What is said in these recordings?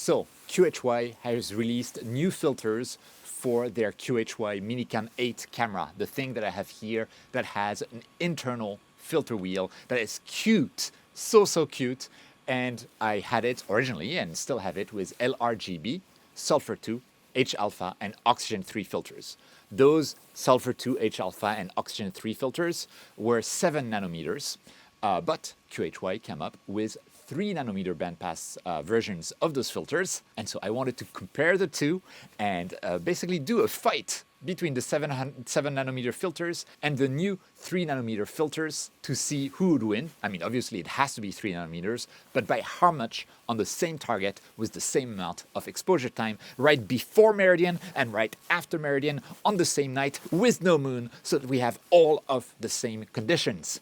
So QHY has released new filters for their QHY Minicam 8 camera, the thing that I have here that has an internal filter wheel that is cute, so cute. And I had it originally and still have it with LRGB, sulfur 2, H-alpha, and oxygen 3 filters. Those sulfur 2, H-alpha, and oxygen 3 filters were 7 nanometers, but QHY came up with 3 nanometer bandpass versions of those filters. And so I wanted to compare the two and basically do a fight between the 7 nanometer filters and the new 3 nanometer filters to see who would win. I mean, obviously it has to be 3 nanometers, but by how much on the same target with the same amount of exposure time right before meridian and right after meridian on the same night with no moon, so that we have all of the same conditions.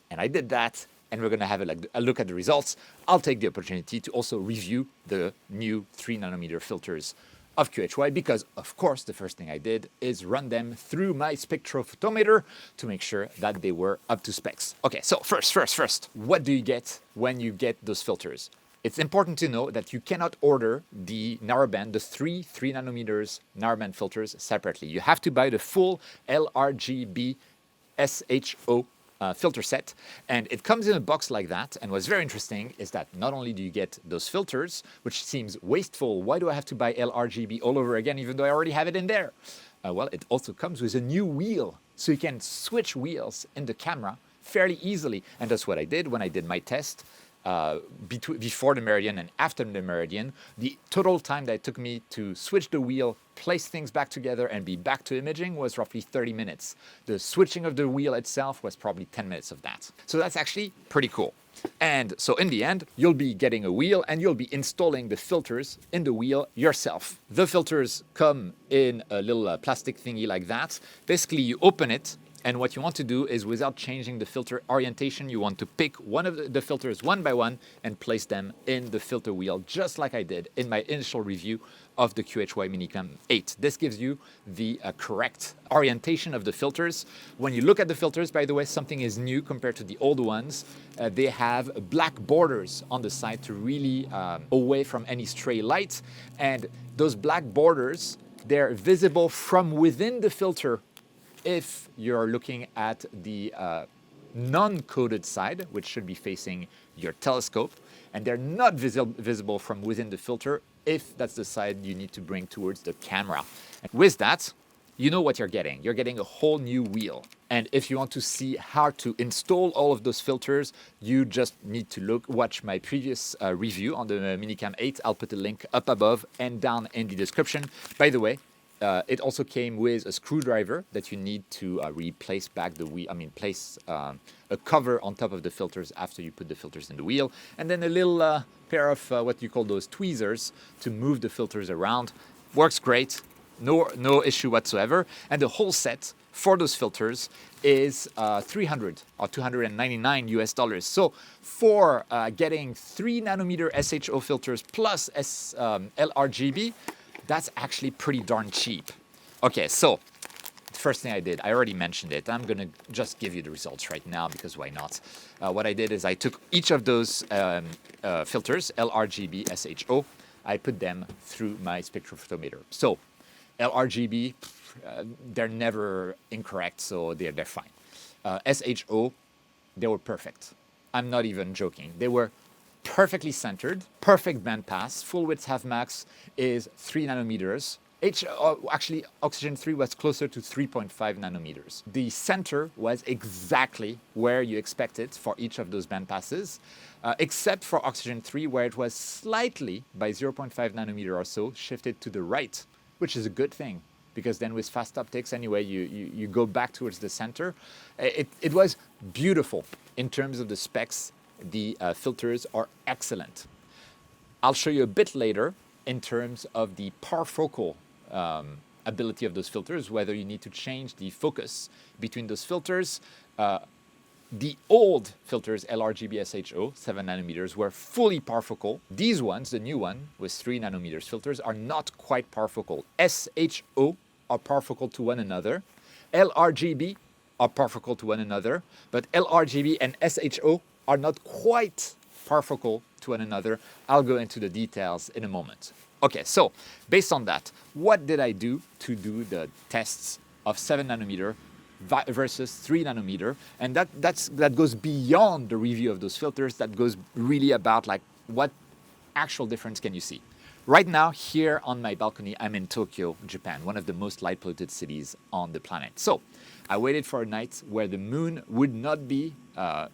And I did that, and we're going to have a look at the results. I'll take the opportunity to also review the new 3 nanometer filters of QHY because, of course, the first thing I did is run them through my spectrophotometer to make sure that they were up to specs. Okay, so first, what do you get when you get those filters? It's important to know that you cannot order the narrowband, the 3 nanometers narrowband filters separately. You have to buy the full LRGB SHO filter set, and it comes in a box like that. And what's very interesting is that not only do you get those filters, which seems wasteful, why do I have to buy LRGB all over again even though I already have it in there? Well, it also comes with a new wheel, so you can switch wheels in the camera fairly easily. And that's what I did when I did my test before the meridian and after the meridian. The total time that it took me to switch the wheel, place things back together, and be back to imaging was roughly 30 minutes. The switching of the wheel itself was probably 10 minutes of that. So that's actually pretty cool. And so in the end, you'll be getting a wheel and you'll be installing the filters in the wheel yourself. The filters come in a little plastic thingy like that. Basically, you open it, and what you want to do is, without changing the filter orientation, you want to pick one of the filters one by one and place them in the filter wheel, just like I did in my initial review of the QHY Minicam 8. This gives you the correct orientation of the filters. When you look at the filters, by the way, something is new compared to the old ones. They have black borders on the side to really away from any stray light. And those black borders, they're visible from within the filter if you're looking at the non-coded side, which should be facing your telescope, and they're not visible from within the filter if that's the side you need to bring towards the camera. And with that, you know what you're getting. You're getting a whole new wheel. And if you want to see how to install all of those filters, you just need to watch my previous review on the Minicam 8. I'll put a link up above and down in the description. By the way, it also came with a screwdriver that you need to replace back the wheel. Place a cover on top of the filters after you put the filters in the wheel, and then a little pair of what you call those tweezers to move the filters around. Works great, no issue whatsoever. And the whole set for those filters is $300 or $299 US. So for getting 3 nanometer SHO filters plus LRGB, that's actually pretty darn cheap. Okay, so the first thing I did, I already mentioned it. I'm going to just give you the results right now because why not? What I did is I took each of those filters, LRGB, SHO, I put them through my spectrophotometer. So LRGB, they're never incorrect, so they're fine. SHO, they were perfect. I'm not even joking. They were perfectly centered, perfect bandpass. Full width half max is 3 nanometers. Actually, oxygen 3 was closer to 3.5 nanometers. The center was exactly where you expect it for each of those bandpasses, except for oxygen 3, where it was slightly, by 0.5 nanometer or so, shifted to the right, which is a good thing, because then with fast optics, anyway, you go back towards the center. It was beautiful in terms of the specs. The filters are excellent. I'll show you a bit later in terms of the parfocal ability of those filters, whether you need to change the focus between those filters. The old filters, LRGB SHO, 7 nanometers, were fully parfocal. These ones, the new one with 3 nanometers filters, are not quite parfocal. SHO are parfocal to one another. LRGB are parfocal to one another, but LRGB and SHO are not quite parfocal to one another. I'll go into the details in a moment. Okay, so based on that, what did I do to do the tests of 7 nanometer versus 3 nanometer? And that goes beyond the review of those filters. That goes really about like what actual difference can you see? Right now, here on my balcony, I'm in Tokyo, Japan, one of the most light-polluted cities on the planet. So I waited for a night where the moon would not be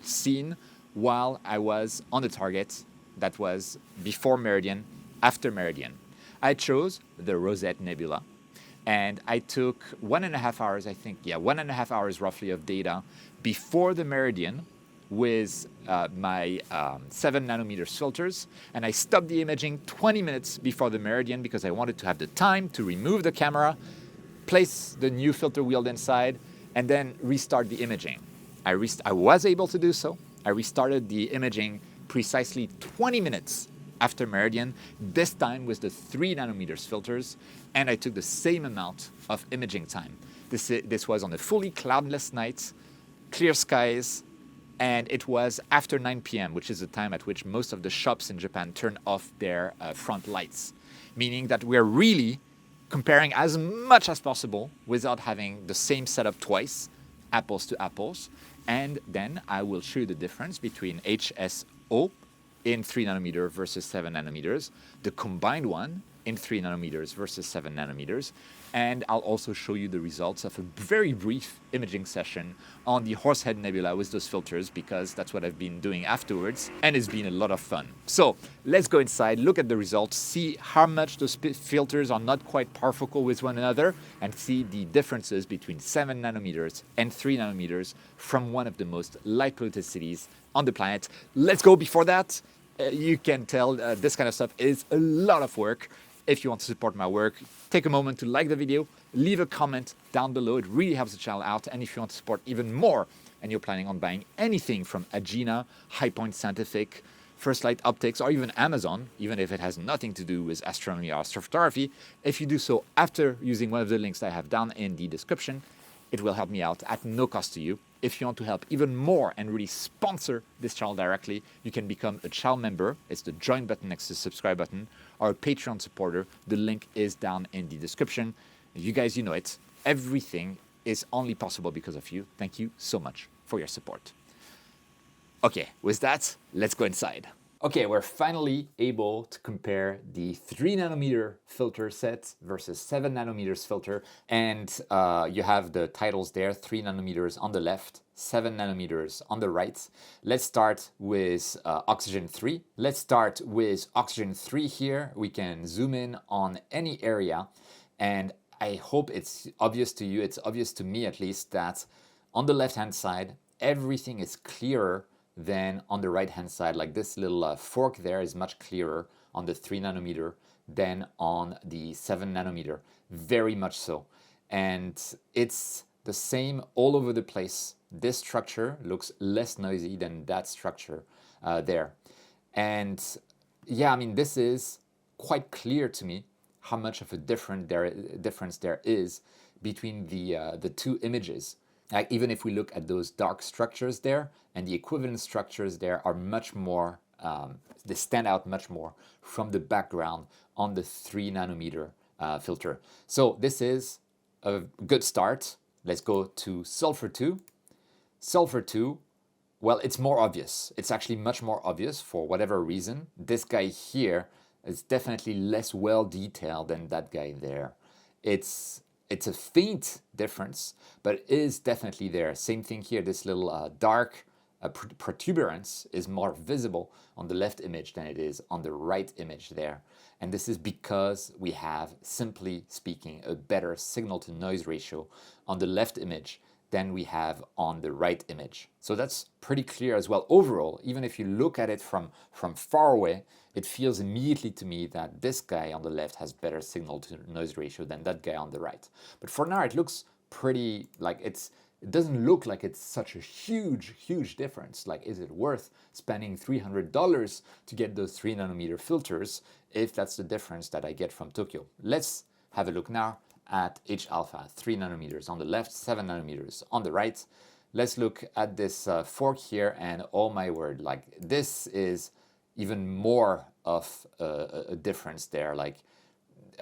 seen while I was on the target. That was before meridian, after meridian. I chose the Rosette Nebula, and I took 1.5 hours, I think, 1.5 hours roughly of data before the meridian with my 7 nanometers filters, and I stopped the imaging 20 minutes before the meridian because I wanted to have the time to remove the camera, place the new filter wheel inside, and then restart the imaging. I was able to do so. I restarted the imaging precisely 20 minutes after meridian, this time with the 3 nanometers filters, and I took the same amount of imaging time. This was on a fully cloudless night, clear skies, and it was after 9 p.m., which is the time at which most of the shops in Japan turn off their front lights, meaning that we're really comparing as much as possible without having the same setup twice, apples to apples. And then I will show you the difference between HSO in 3 nanometer versus 7 nanometers, the combined one in 3 nanometers versus 7 nanometers, and I'll also show you the results of a very brief imaging session on the Horsehead Nebula with those filters, because that's what I've been doing afterwards, and it's been a lot of fun. So let's go inside, look at the results, see how much those filters are not quite parfocal with one another, and see the differences between 7 nanometers and 3 nanometers from one of the most light-polluted cities on the planet. Let's go. Before that, you can tell this kind of stuff is a lot of work. If you want to support my work, take a moment to like the video, leave a comment down below. It really helps the channel out. And if you want to support even more and you're planning on buying anything from Agena, High Point Scientific, First Light Optics, or even Amazon, even if it has nothing to do with astronomy or astrophotography, if you do so after using one of the links I have down in the description, it will help me out at no cost to you. If you want to help even more and really sponsor this channel directly, you can become a channel member. It's the join button next to the subscribe button, or a Patreon supporter. The link is down in the description. You guys, you know it. Everything is only possible because of you. Thank you so much for your support. Okay, with that, let's go inside. Okay, we're finally able to compare the 3 nanometer filter set versus 7 nanometers filter. And you have the titles there, 3 nanometers on the left, 7 nanometers on the right. Let's start with oxygen 3. Let's start with oxygen 3 here. We can zoom in on any area. And I hope it's obvious to you, it's obvious to me at least, that on the left-hand side, everything is clearer than on the right-hand side. Like this little fork there is much clearer on the 3 nanometer than on the 7 nanometer, very much so. And it's the same all over the place. This structure looks less noisy than that structure there. And yeah, I mean, this is quite clear to me how much of a difference there is between the two images. Like even if we look at those dark structures there, and the equivalent structures there are much more, they stand out much more from the background on the 3 nanometer filter. So this is a good start. Let's go to sulfur 2. Sulfur 2, well, it's more obvious. It's actually much more obvious for whatever reason. This guy here is definitely less well detailed than that guy there. It's a faint difference, but it is definitely there. Same thing here, this little dark protuberance is more visible on the left image than it is on the right image there. And this is because we have, simply speaking, a better signal to noise ratio on the left image than we have on the right image. So that's pretty clear as well. Overall, even if you look at it from far away, it feels immediately to me that this guy on the left has better signal to noise ratio than that guy on the right. But for now, it looks pretty, like it doesn't look like it's such a huge difference. Like, is it worth spending $300 to get those 3 nanometer filters if that's the difference that I get from Tokyo? Let's have a look now at H-alpha, 3 nanometers on the left, 7 nanometers on the right. Let's look at this fork here, and oh my word, like this is even more of a difference there. Like,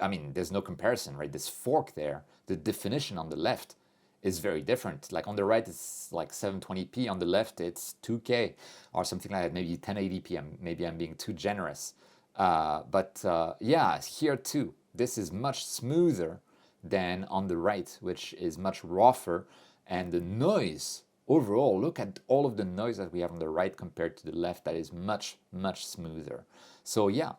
I mean, there's no comparison, right? This fork there, the definition on the left is very different. Like on the right, it's like 720p. On the left, it's 2K or something like that, maybe 1080p. Maybe I'm being too generous. But yeah, here too, this is much smoother than on the right, which is much rougher. And the noise, overall, look at all of the noise that we have on the right compared to the left. That is much, much smoother. So yeah,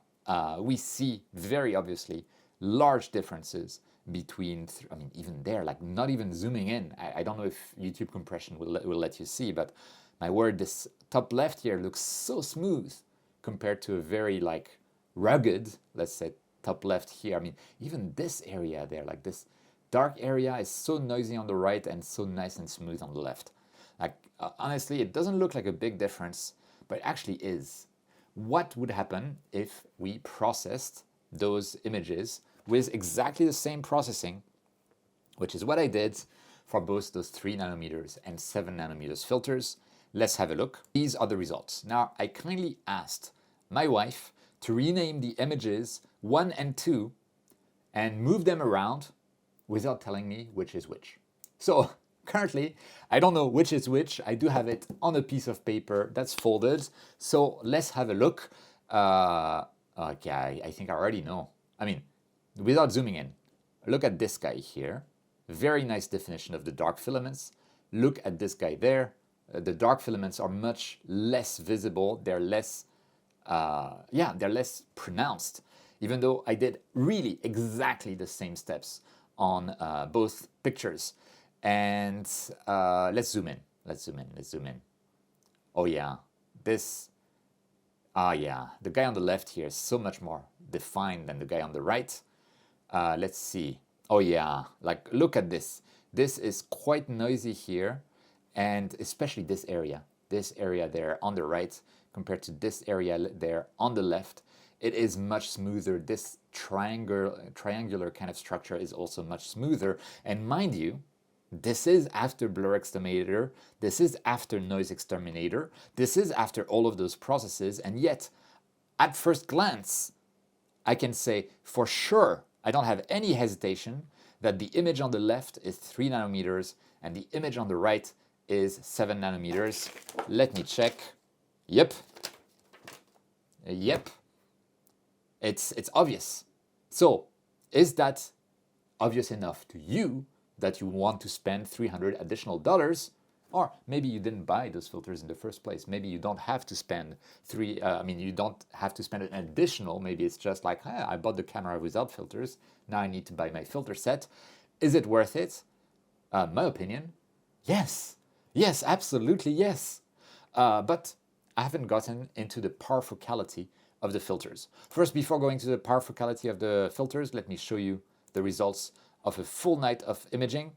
we see very obviously large differences between, I mean, even there, like not even zooming in. I don't know if YouTube compression will let you see, but my word, this top left here looks so smooth compared to a very like rugged, let's say, top left here. I mean, even this area there, like this dark area is so noisy on the right and so nice and smooth on the left. Like, honestly, it doesn't look like a big difference, but it actually is. What would happen if we processed those images with exactly the same processing, which is what I did for both those 3 nanometers and 7 nanometers filters? Let's have a look. These are the results. Now, I kindly asked my wife to rename the images 1 and 2 and move them around without telling me which is which. So currently, I don't know which is which. I do have it on a piece of paper that's folded. So let's have a look. Okay, I think I already know. I mean, without zooming in, look at this guy here. Very nice definition of the dark filaments. Look at this guy there. The dark filaments are much less visible. They're less, they're less pronounced. Even though I did really exactly the same steps on both pictures. And let's zoom in. Let's zoom in. Oh yeah, this. Yeah, the guy on the left here is so much more defined than the guy on the right. Let's see. Oh yeah, like look at this. This is quite noisy here, and especially this area there on the right compared to this area there on the left. It is much smoother. This triangular kind of structure is also much smoother. And mind you, this is after blur exterminator, this is after noise exterminator, this is after all of those processes, and yet, at first glance, I can say for sure, I don't have any hesitation, that the image on the left is 3 nanometers and the image on the right is 7 nanometers. Let me check. Yep. It's obvious. So, is that obvious enough to you that you want to spend $300 additional? Or maybe you didn't buy those filters in the first place. Maybe you don't have to spend you don't have to spend an additional. Maybe it's just like, hey, I bought the camera without filters. Now I need to buy my filter set. Is it worth it? My opinion, yes. Yes, absolutely yes. But I haven't gotten into the parfocality of the filters. First, before going to the parfocality of the filters, let me show you the results of a full night of imaging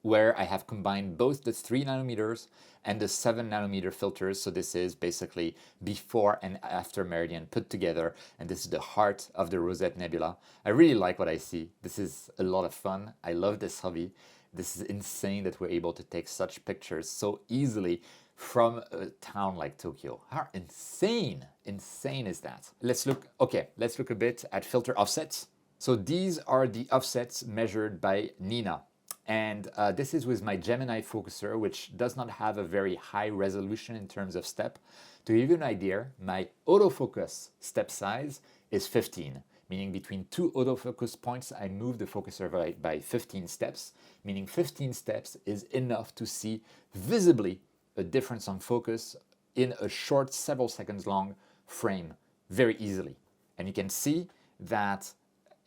where I have combined both the 3 nanometers and the 7 nanometer filters. So this is basically before and after meridian put together, and this is the heart of the Rosette Nebula. I really like what I see. This is a lot of fun. I love this hobby. This is insane that we're able to take such pictures so easily from a town like Tokyo. How insane is that? Let's look a bit at filter offsets. So these are the offsets measured by Nina. And this is with my Gemini focuser, which does not have a very high resolution in terms of step. To give you an idea, my autofocus step size is 15, meaning between 2 autofocus points, I move the focuser by 15 steps, meaning 15 steps is enough to see visibly a difference on focus in a short, several seconds long frame very easily. And you can see that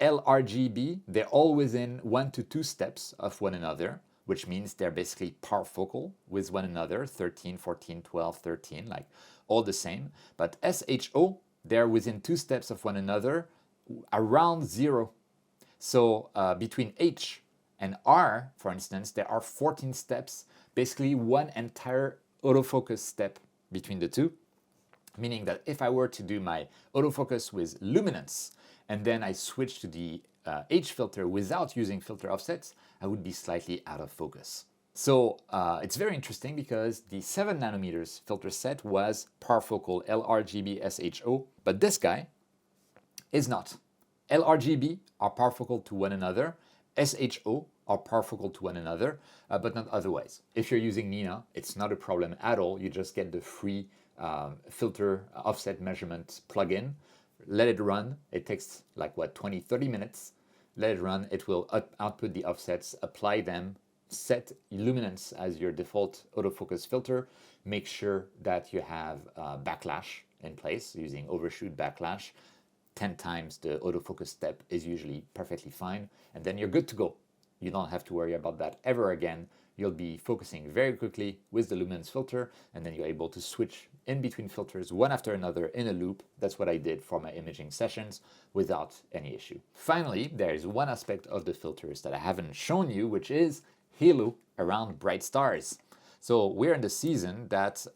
LRGB, they're all within 1 to 2 steps of one another, which means they're basically parfocal with one another, 13, 14, 12, 13, like all the same. But SHO, they're within 2 steps of one another, around 0. So between H and R, for instance, there are 14 steps, basically one entire autofocus step between the two, meaning that if I were to do my autofocus with luminance, and then I switch to the H filter without using filter offsets, I would be slightly out of focus. So it's very interesting because the 7 nanometers filter set was parfocal LRGB SHO, but this guy is not. LRGB are parfocal to one another, SHO are parfocal to one another, but not otherwise. If you're using Nina, it's not a problem at all. You just get the free filter offset measurement plugin, let it run. It takes like what, 20-30 minutes. Let it run. It will output the offsets, apply them, set luminance as your default autofocus filter. Make sure that you have backlash in place using overshoot backlash. 10 times the autofocus step is usually perfectly fine, and then you're good to go. You don't have to worry about that ever again. You'll be focusing very quickly with the luminance filter, and then you're able to switch in between filters one after another in a loop. That's what I did for my imaging sessions without any issue. Finally, there is one aspect of the filters that I haven't shown you, which is halo around bright stars. So we're in the season that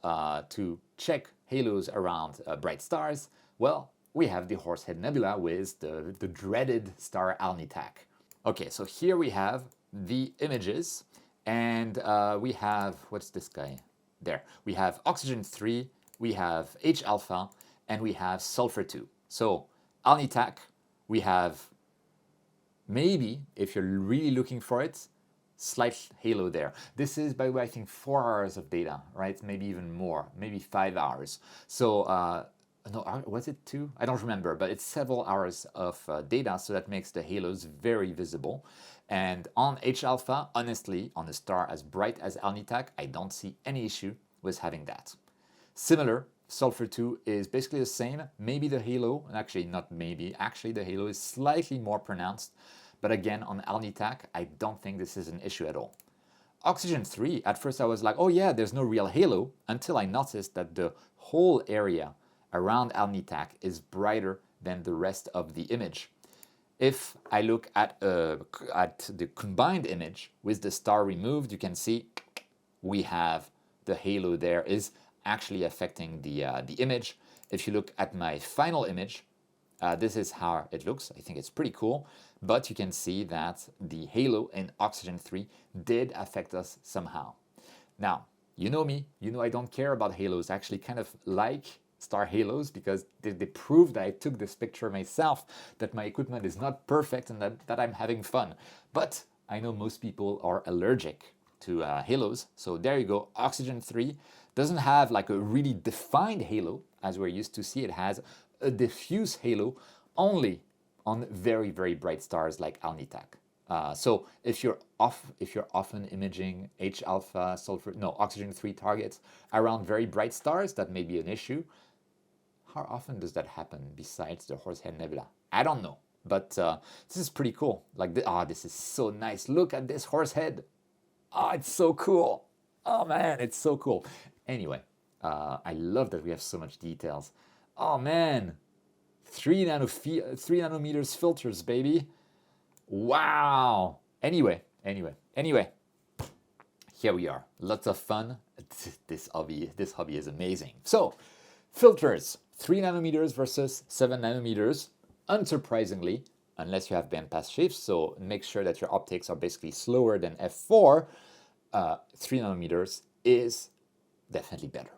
to check halos around bright stars, well, we have the Horsehead Nebula with the dreaded star Alnitak. Okay, so here we have the images, and we have, what's this guy? There. We have oxygen 3, we have H alpha, and we have sulfur 2. So Alnitak, we have maybe, if you're really looking for it, slight halo there. This is, by the way, I think 4 hours of data, right? Maybe even more, maybe 5 hours. So no, was it 2? I don't remember, but it's several hours of data, so that makes the halos very visible. And on H alpha, honestly, on a star as bright as Alnitak, I don't see any issue with having that. Similar, sulfur 2 is basically the same. Maybe the halo, actually not maybe, actually the halo is slightly more pronounced. But again, on Alnitak, I don't think this is an issue at all. Oxygen 3, at first I was like, oh yeah, there's no real halo, until I noticed that the whole area around Alnitak is brighter than the rest of the image. If I look at the combined image with the star removed, you can see we have the halo there is actually affecting the image. If you look at my final image, this is how it looks. I think it's pretty cool, but you can see that the halo in oxygen 3 did affect us somehow. Now, you know me, you know I don't care about halos. I actually kind of like star halos because they prove that I took this picture myself, that my equipment is not perfect, and that I'm having fun. But I know most people are allergic to halos, so there you go. Oxygen 3 doesn't have like a really defined halo as we're used to see. It has a diffuse halo only on very, very bright stars like Alnitak. So if you're often imaging H alpha, oxygen 3 targets around very bright stars, that may be an issue. How often does that happen besides the Horsehead Nebula? I don't know, but this is pretty cool. Like, this is so nice. Look at this Horsehead. Oh, it's so cool. Oh man, it's so cool. Anyway, I love that we have so much details. Oh man, 3 nanometers filters, baby. Wow. Anyway, here we are. Lots of fun. This hobby is amazing. So, filters, 3 nanometers versus 7 nanometers. Unsurprisingly, unless you have bandpass shifts, so make sure that your optics are basically slower than f4, 3 nanometers is definitely better.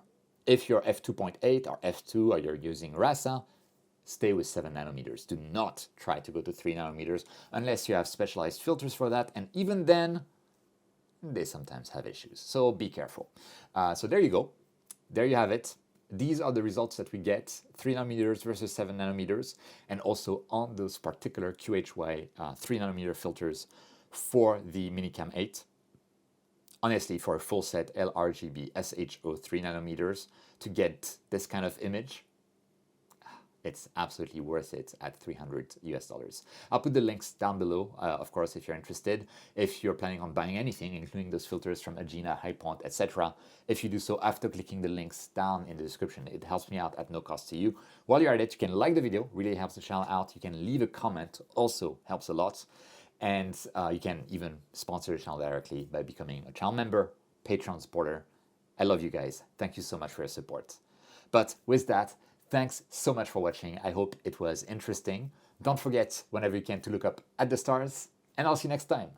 If you're f2.8 or f2 or you're using RASA, stay with 7 nanometers. Do not try to go to 3 nanometers unless you have specialized filters for that, and even then, they sometimes have issues. So be careful. So there you go. There you have it. These are the results that we get, 3 nanometers versus 7 nanometers, and also on those particular QHY 3 nanometer filters for the Minicam 8. Honestly, for a full set LRGB SHO 3 nanometers, to get this kind of image, it's absolutely worth it at $300 US. I'll put the links down below, of course, if you're interested. If you're planning on buying anything, including those filters from Agena, Highpoint, etc., if you do so after clicking the links down in the description, it helps me out at no cost to you. While you're at it, you can like the video, really helps the channel out. You can leave a comment, also helps a lot. And you can even sponsor the channel directly by becoming a channel member, Patreon supporter. I love you guys. Thank you so much for your support. But with that, thanks so much for watching. I hope it was interesting. Don't forget, whenever you can, to look up at the stars, and I'll see you next time.